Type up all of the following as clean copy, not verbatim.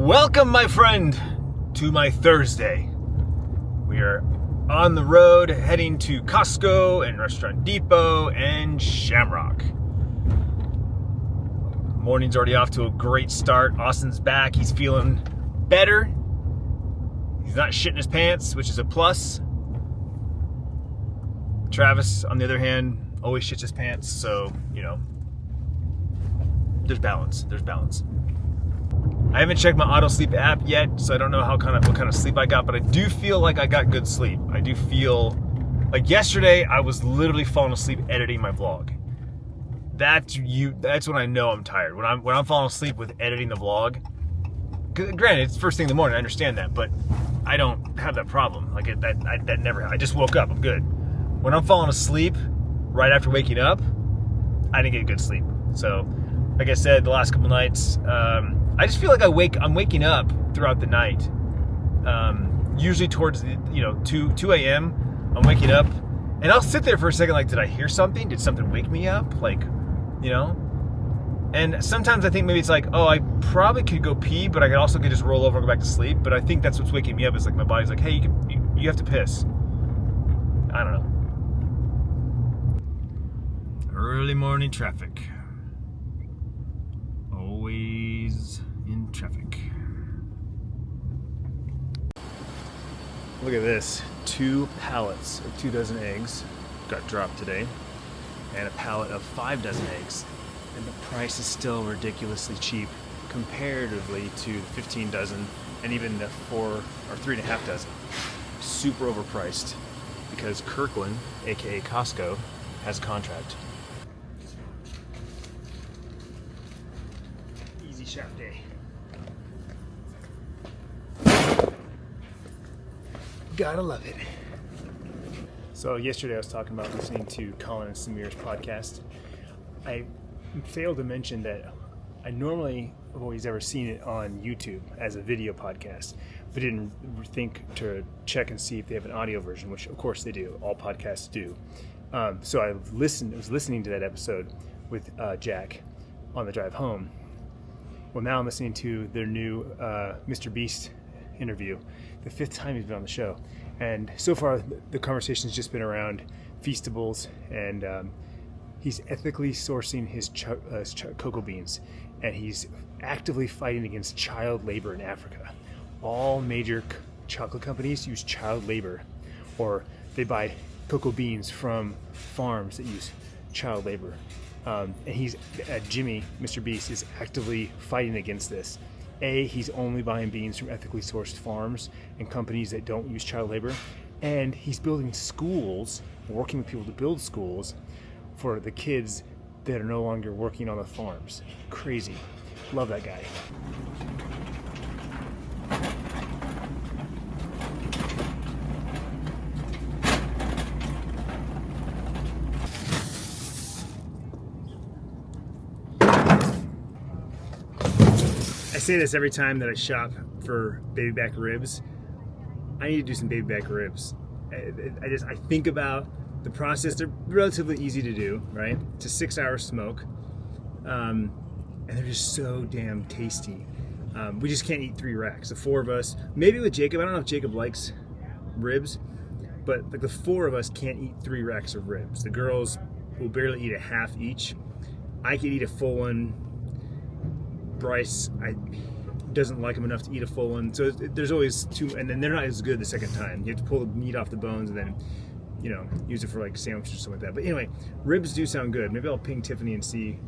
Welcome, my friend, to my Thursday. We are on the road heading to Costco and Restaurant Depot and Shamrock. Morning's already off to a great start. Austin's back. He's feeling better. He's not shitting his pants, which is a plus. Travis, on the other hand, always shits his pants, so, you know, there's balance. I haven't checked my auto sleep app yet, so I don't know what kind of sleep I got, but I do feel like I got good sleep. I do feel like yesterday I was literally falling asleep editing my vlog. That's when I know I'm tired. When I'm falling asleep with editing the vlog. Granted, it's first thing in the morning, I understand that, but I don't have that problem. Like that never. I just woke up. I'm good. When I'm falling asleep right after waking up, I didn't get good sleep. So, like I said, the last couple nights. I just feel like I'm waking up throughout the night. Usually towards the 2 a.m. I'm waking up, and I'll sit there for a second like, did I hear something? Did something wake me up? Like, you know? And sometimes I think maybe it's like, oh, I probably could go pee, but I could also just roll over and go back to sleep. But I think that's what's waking me up. Is like my body's like, hey, you have to piss. I don't know. Early morning traffic. Always in traffic. Look at this. 2 pallets of 2 dozen eggs got dropped today, and a pallet of 5 dozen eggs. And the price is still ridiculously cheap comparatively to the 15 dozen and even the 4 or 3.5 dozen. Super overpriced because Kirkland, aka Costco, has a contract. Easy shop day. Gotta love it. So yesterday I was talking about listening to Colin and Samir's podcast. I failed to mention that I normally have always ever seen it on YouTube as a video podcast, but didn't think to check and see if they have an audio version, which of course they do. All podcasts do. So I was listening to that episode with Jack on the drive home. Well, now I'm listening to their new Mr. Beast interview, the 5th time he's been on the show. And so far, the conversation's just been around Feastables, and he's ethically sourcing his cocoa beans, and he's actively fighting against child labor in Africa. All major chocolate companies use child labor, or they buy cocoa beans from farms that use child labor. And Jimmy, Mr. Beast, is actively fighting against this. He's only buying beans from ethically sourced farms and companies that don't use child labor. And he's building schools, working with people to build schools for the kids that are no longer working on the farms. Crazy. Love that guy. I say this every time that I shop for baby back ribs. I need to do some baby back ribs. I think about the process. They're relatively easy to do, right? It's a 6-hour smoke, and they're just so damn tasty. We just can't eat 3 racks. The 4 of us, maybe with Jacob. I don't know if Jacob likes ribs, but like the 4 of us can't eat 3 racks of ribs. The girls will barely eat a half each. I could eat a full one. Bryce doesn't like them enough to eat a full one, so there's always 2, and then they're not as good the second time. You have to pull the meat off the bones and then, use it for like sandwiches or something like that. But anyway, ribs do sound good. Maybe I'll ping Tiffany and see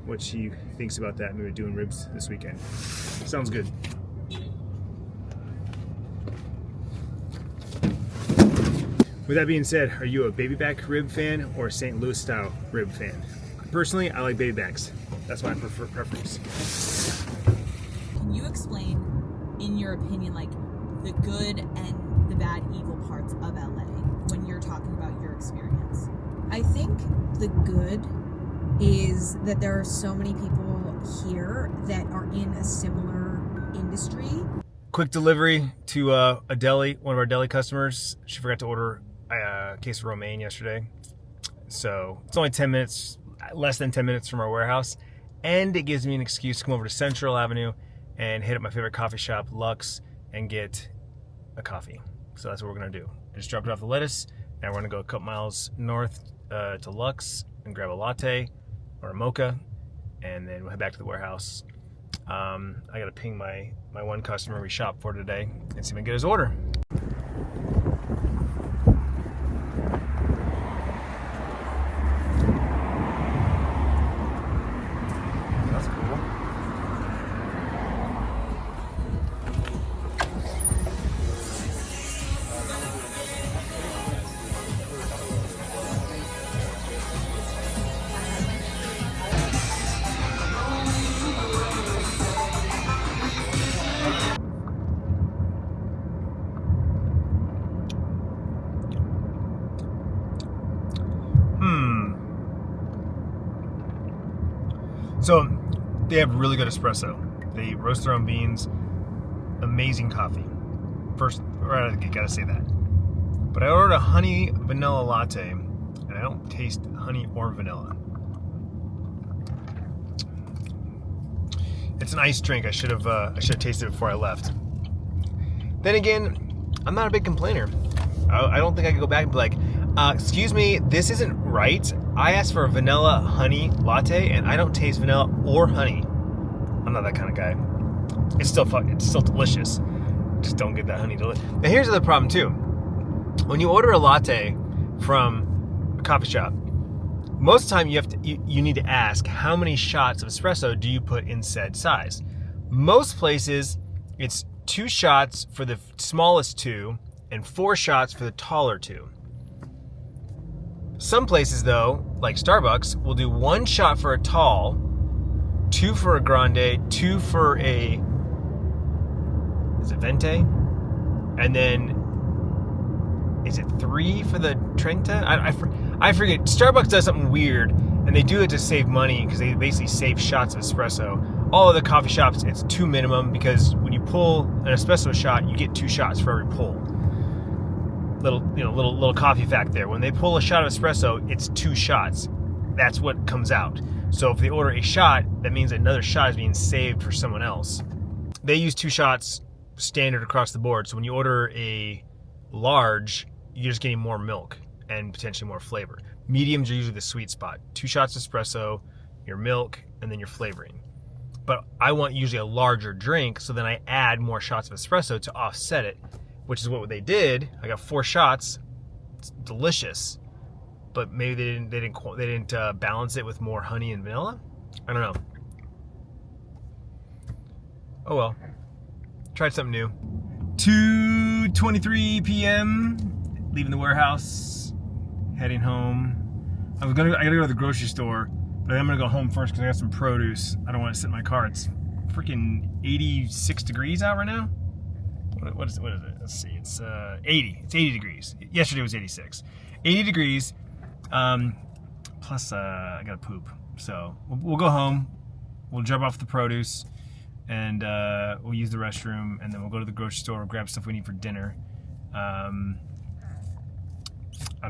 what she thinks about that. Maybe doing ribs this weekend. Sounds good. With that being said, are you a baby back rib fan or a St. Louis style rib fan? Personally, I like baby backs. That's my preference. Can you explain, in your opinion, like the good and the bad, evil parts of LA when you're talking about your experience? I think the good is that there are so many people here that are in a similar industry. Quick delivery to a deli, one of our deli customers. She forgot to order a case of romaine yesterday. So it's only 10 minutes, less than 10 minutes from our warehouse. And it gives me an excuse to come over to Central Avenue and hit up my favorite coffee shop, Lux, and get a coffee. So that's what we're gonna do. I just dropped it off the lettuce. Now we're gonna go a couple miles north to Lux and grab a latte or a mocha, and then we'll head back to the warehouse. I gotta ping my one customer we shop for today and see if we can get his order. That's cool. So they have really good espresso. They roast their own beans. Amazing coffee. First, right out of the gate, gotta say that. But I ordered a honey vanilla latte, and I don't taste honey or vanilla. It's an iced drink. I should have tasted it before I left. Then again, I'm not a big complainer. I don't think I could go back and be like, excuse me, this isn't right. I asked for a vanilla honey latte, and I don't taste vanilla or honey. I'm not that kind of guy. It's still delicious. Just don't get that honey delicious. Now here's the other problem too. When you order a latte from a coffee shop, most of the time you need to ask how many shots of espresso do you put in said size. Most places it's 2 shots for the smallest 2 and 4 shots for the taller 2. Some places though, like Starbucks, will do 1 shot for a tall, 2 for a grande, 2 for a, is it venti? And then, is it 3 for the Trenta? I forget. Starbucks does something weird, and they do it to save money because they basically save shots of espresso. All other coffee shops, it's 2 minimum, because when you pull an espresso shot, you get 2 shots for every pull. Little coffee fact there. When they pull a shot of espresso, it's 2 shots. That's what comes out. So if they order a shot, that means another shot is being saved for someone else. They use 2 shots standard across the board. So when you order a large, you're just getting more milk and potentially more flavor. Mediums are usually the sweet spot. 2 shots of espresso, your milk, and then your flavoring. But I want usually a larger drink, so then I add more shots of espresso to offset it, which is what they did. I got 4 shots. It's delicious, but maybe they didn't balance it with more honey and vanilla. I don't know. Oh well. Tried something new. 2:23 p.m. Leaving the warehouse, heading home. I gotta go to the grocery store, but I'm gonna go home first because I got some produce. I don't want to sit in my car. It's freaking 86 degrees out right now. What is it? Let's see. It's 80. It's 80 degrees. Yesterday was 86. 80 degrees. Plus, I gotta poop. So we'll go home. We'll drop off the produce, and we'll use the restroom, and then we'll go to the grocery store, grab stuff we need for dinner. I'm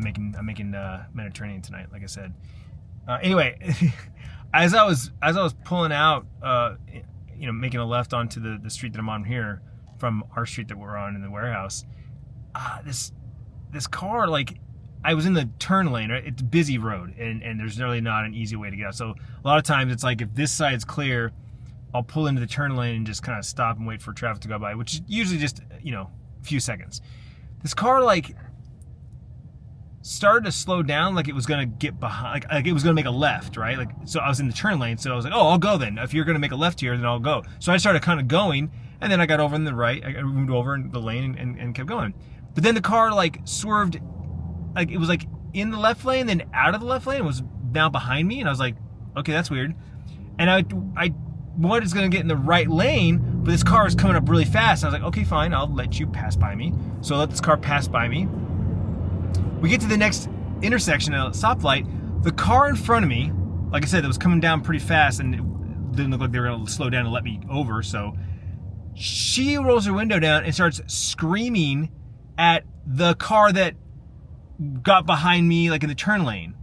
making Mediterranean tonight, like I said. Anyway, as I was pulling out, making a left onto the street that I'm on here from our street that we're on in the warehouse, this car, like, I was in the turn lane, right? It's a busy road, and there's really not an easy way to get out. So a lot of times it's like, if this side's clear, I'll pull into the turn lane and just kind of stop and wait for traffic to go by, which is usually just, a few seconds. This car, like, started to slow down, like it was gonna get behind, like it was gonna make a left, right? Like, so I was in the turn lane, so I was like, oh, I'll go then. If you're gonna make a left here, then I'll go. So I started kind of going, and then I got over in the right. I moved over in the lane and kept going. But then the car, like, swerved, like it was like in the left lane, then out of the left lane, it was now behind me, and I was like, okay, that's weird. And I was gonna get in the right lane, but this car is coming up really fast. And I was like, okay, fine, I'll let you pass by me. So I let this car pass by me. We get to the next intersection at a stoplight. The car in front of me, like I said, that was coming down pretty fast, and it didn't look like they were going to slow down and let me over. So she rolls her window down and starts screaming at the car that got behind me, like in the turn lane.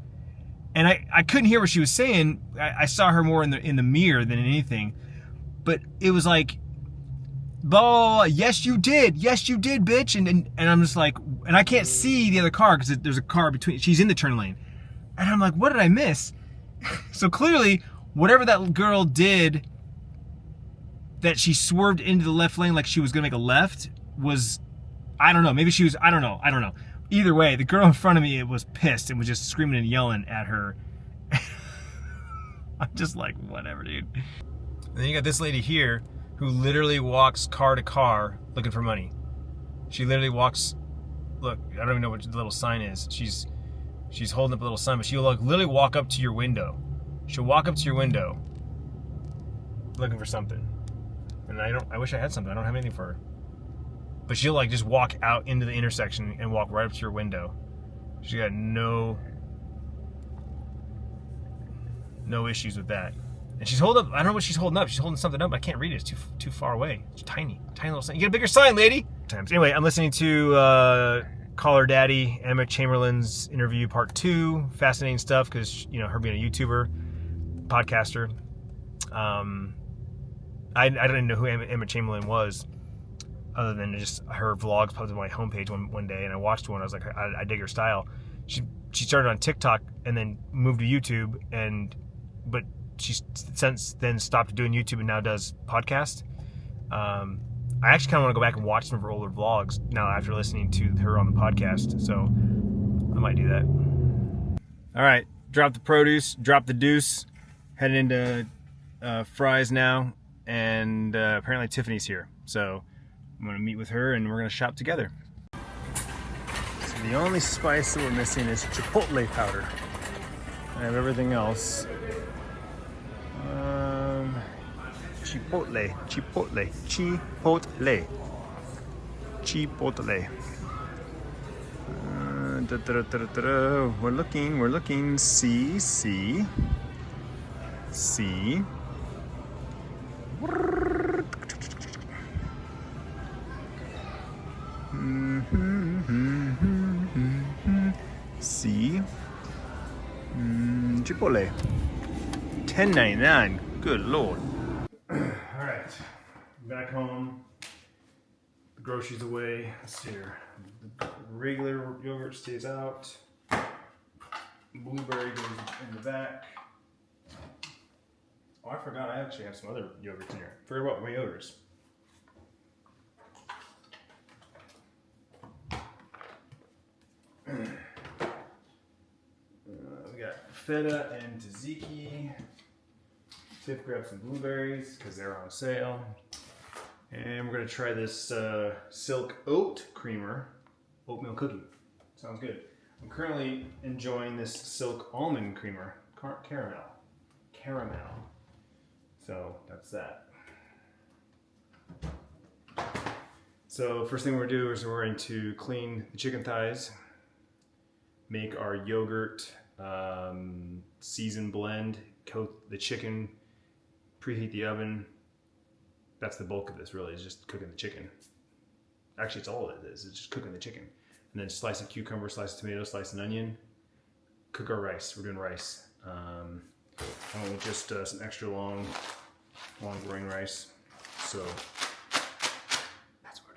And I couldn't hear what she was saying. I saw her more in the mirror than anything. But it was like blah, yes you did, bitch. And I'm just like, and I can't see the other car because there's a car between, she's in the turn lane. And I'm like, what did I miss? So clearly, whatever that girl did, that she swerved into the left lane like she was gonna make a left, was, I don't know, maybe she was, I don't know. Either way, the girl in front of me was pissed and was just screaming and yelling at her. I'm just like, whatever, dude. And then you got this lady here who literally walks car to car looking for money. She literally walks, look, I don't even know what the little sign is. She's holding up a little sign, but she'll literally walk up to your window. She'll walk up to your window looking for something. And I wish I had something. I don't have anything for her. But she'll like just walk out into the intersection and walk right up to your window. She got no issues with that. And she's holding up, I don't know what she's holding up. She's holding something up, but I can't read it. It's too far away. It's tiny little sign. You get a bigger sign, lady. Anyway, I'm listening to Call Her Daddy, Emma Chamberlain's interview part 2. Fascinating stuff because, you know, her being a YouTuber, podcaster. I didn't know who Emma Chamberlain was, other than just her vlogs popped on my homepage one day, and I watched one. I was like, I dig her style. She started on TikTok and then moved to YouTube, but she's since then stopped doing YouTube and now does podcast. I actually kind of want to go back and watch some of her older vlogs now after listening to her on the podcast, so I might do that. All right, drop the produce, drop the deuce, heading into Fry's now, and apparently Tiffany's here, so I'm going to meet with her and we're going to shop together. So the only spice that we're missing is chipotle powder. I have everything else. Chipotle. We're looking. See. See. Chipotle. $10.99. Good Lord. Alright. Back home. The groceries away. Let's see here. The regular yogurt stays out. Blueberry goes in the back. Oh, I forgot. I actually have some other yogurts in here. Forget about my yogurts. We got feta and tzatziki. Tiff grabbed some blueberries because they're on sale. And we're going to try this silk oat creamer oatmeal cookie. Sounds good. I'm currently enjoying this silk almond creamer caramel. So that's that. So first thing we're going to do is we're going to clean the chicken thighs, make our yogurt season blend, coat the chicken, preheat the oven. That's the bulk of this really, is just cooking the chicken. Actually, it's all it is, it's just cooking the chicken. And then slice a cucumber, slice a tomato, slice an onion. Cook our rice, we're doing rice. I went with just some extra long grain rice. So that's what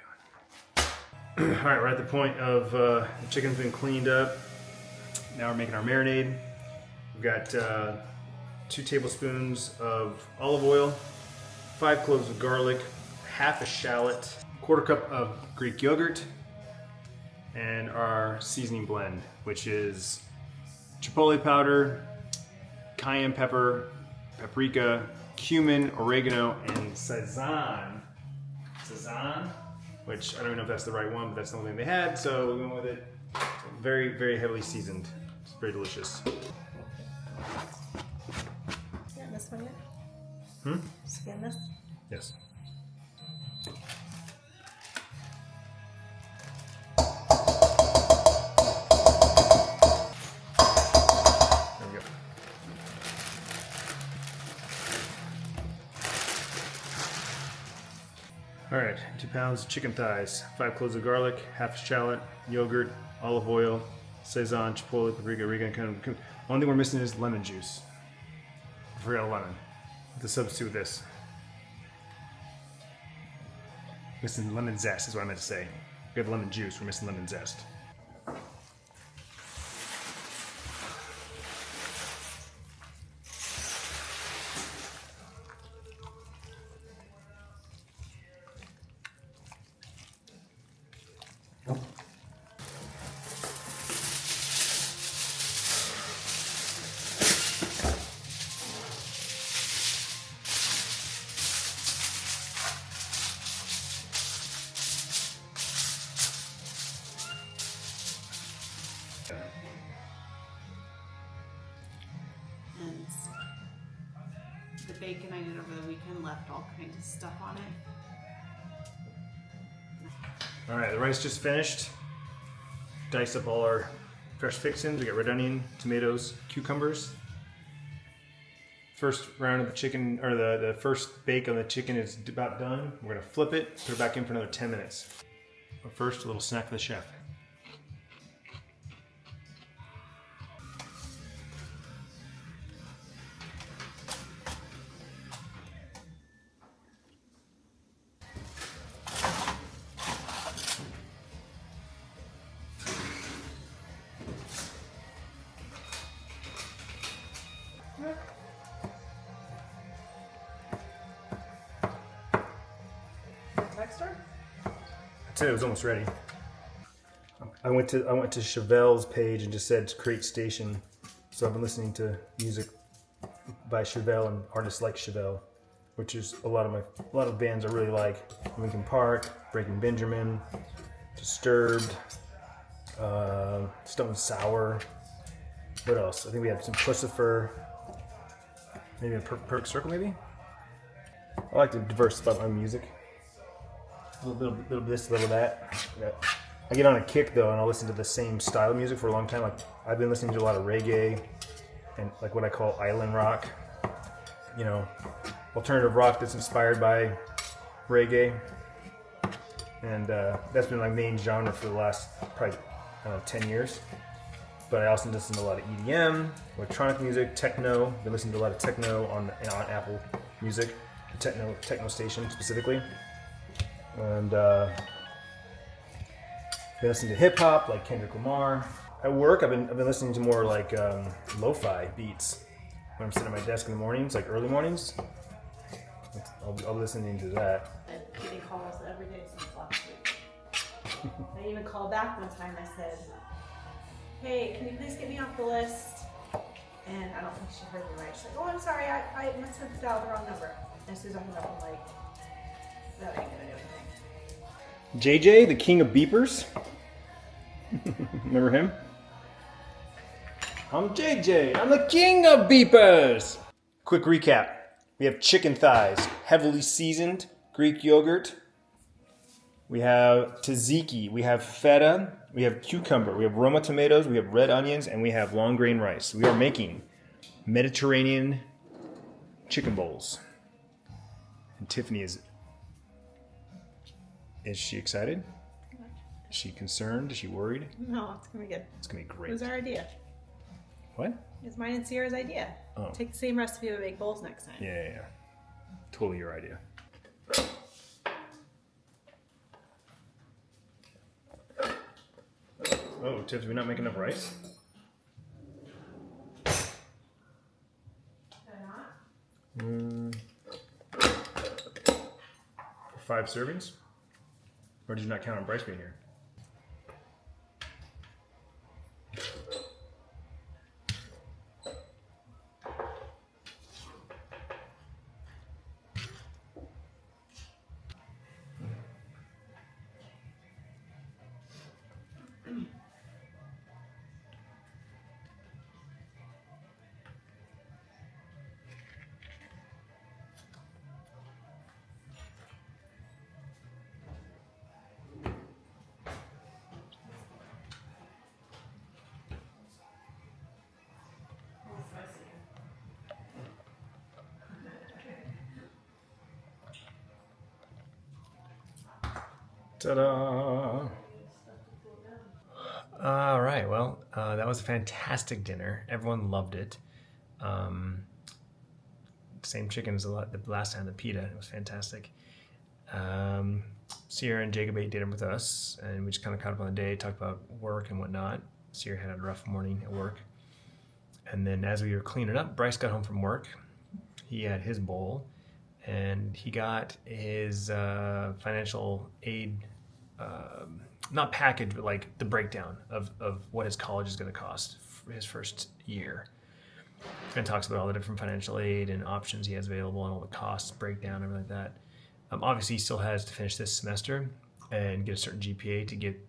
we're doing. All right, we're at the point of the chicken's been cleaned up. Now we're making our marinade. We've got 2 tablespoons of olive oil, 5 cloves of garlic, half a shallot, 1/4 cup of Greek yogurt, and our seasoning blend, which is chipotle powder, cayenne pepper, paprika, cumin, oregano, and sazon, which I don't even know if that's the right one, but that's the only thing they had, so we went with it. Very, very heavily seasoned. It's very delicious. Scan this one yet? Scan this? Yes. There we go. All right, 2 pounds of chicken thighs, 5 cloves of garlic, half a shallot, yogurt, olive oil, sazon, chipotle, paprika, oregano. Only thing we're missing is lemon juice. I forgot a lemon. To substitute this. Missing lemon zest is what I meant to say. We have lemon juice, we're missing lemon zest. And the bacon I did over the weekend left all kinds of stuff on it. All right, the rice just finished. Diced up all our fresh fixings. We got red onion, tomatoes, cucumbers. First round of the chicken, or the first bake on the chicken is about done. We're gonna flip it, put it back in for another 10 minutes. But first, a little snack for the chef. Texture? That's it. It was almost ready. I went to Chevelle's page and just said create station. So I've been listening to music by Chevelle and artists like Chevelle, which is a lot of bands I really like. Linkin Park, Breaking Benjamin, Disturbed, Stone Sour. What else? I think we had some Pussifer, maybe a Perfect Circle, maybe. I like to diversify my music. A little bit of this, a little of that. Yeah. I get on a kick though, and I'll listen to the same style of music for a long time. Like I've been listening to a lot of reggae and like what I call island rock. You know, alternative rock that's inspired by reggae, and that's been my main genre for the last probably 10 years. But I also listen to a lot of EDM, electronic music, techno. Been listening to a lot of techno on Apple Music, techno station specifically. And been listening to hip hop like Kendrick Lamar. At work, I've been listening to more like lo-fi beats when I'm sitting at my desk in the mornings, like early mornings. I'll be listening to that. I'm getting calls every day since last week. I even called back one time. I said, "Hey, can you please get me off the list?" And I don't think she heard me right. She's like, "Oh, I'm sorry. I must have dialed the wrong number." And as soon as I hung up, I'm like, "That ain't gonna do anything." JJ, the king of beepers. Remember him? I'm JJ. I'm the king of beepers. Quick recap. We have chicken thighs, heavily seasoned, Greek yogurt. We have tzatziki. We have feta. We have cucumber. We have Roma tomatoes. We have red onions, and we have long grain rice. We are making Mediterranean chicken bowls. And Tiffany is she excited? Is she concerned? Is she worried? No, it's gonna be good. It's gonna be great. It was our idea. What? It's mine and Sierra's idea. Oh. Take the same recipe and make bowls next time. Yeah. Totally your idea. Oh, Tiff, did we not make enough rice? Did I not? 5 servings? Or did you not count on Bryce being here? Ta-da! All right, well, that was a fantastic dinner. Everyone loved it. Same chicken as the last time, the pita. It was fantastic. Sierra and Jacob ate dinner with us, and we just kind of caught up on the day, talked about work and whatnot. Sierra had a rough morning at work. And then as we were cleaning up, Bryce got home from work. He had his bowl, and he got his financial aid, not package, but like the breakdown of what his college is going to cost for his first year. And talks about all the different financial aid and options he has available and all the costs, breakdown, everything like that. Obviously, he still has to finish this semester and get a certain GPA to get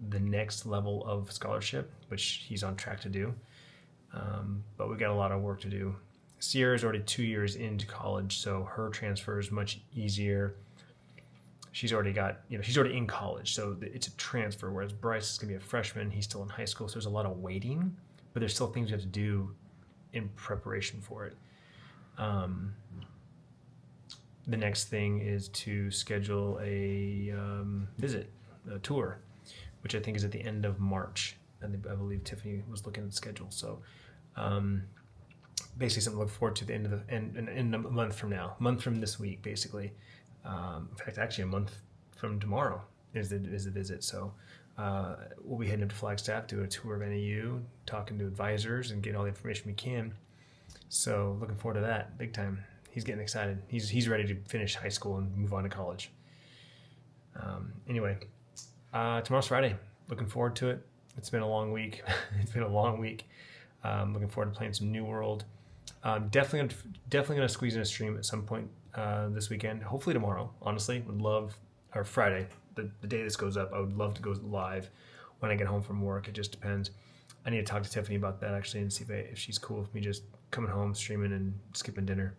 the next level of scholarship, which he's on track to do. But we've got a lot of work to do. Sierra's already 2 years into college, so her transfer is much easier. She's already in college, so it's a transfer, whereas Bryce is going to be a freshman. He's still in high school, so there's a lot of waiting, but there's still things we have to do in preparation for it. The next thing is to schedule a tour, which I think is at the end of March. And I believe Tiffany was looking at the schedule. So basically something to look forward to the end of in a month from now, a month from this week, basically. In fact, actually a month from tomorrow is the visit. So we'll be heading up to Flagstaff, doing a tour of NAU, talking to advisors and getting all the information we can. So looking forward to that big time. He's getting excited. He's ready to finish high school and move on to college. Anyway, tomorrow's Friday. Looking forward to it. It's been a long week. Looking forward to playing some New World. Definitely gonna squeeze in a stream at some point this weekend. Hopefully tomorrow. Honestly, or Friday, the day this goes up. I would love to go live when I get home from work. It just depends. I need to talk to Tiffany about that actually and see if she's cool with me just coming home, streaming, and skipping dinner.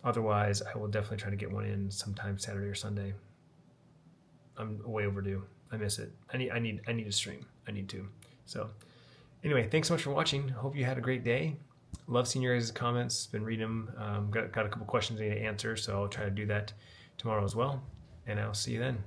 Otherwise, I will definitely try to get one in sometime Saturday or Sunday. I'm way overdue. I miss it. I need to stream. I need to. So anyway, thanks so much for watching. Hope you had a great day. Love seeing your guys' comments. Been reading them. Got a couple questions I need to answer, so I'll try to do that tomorrow as well. And I'll see you then.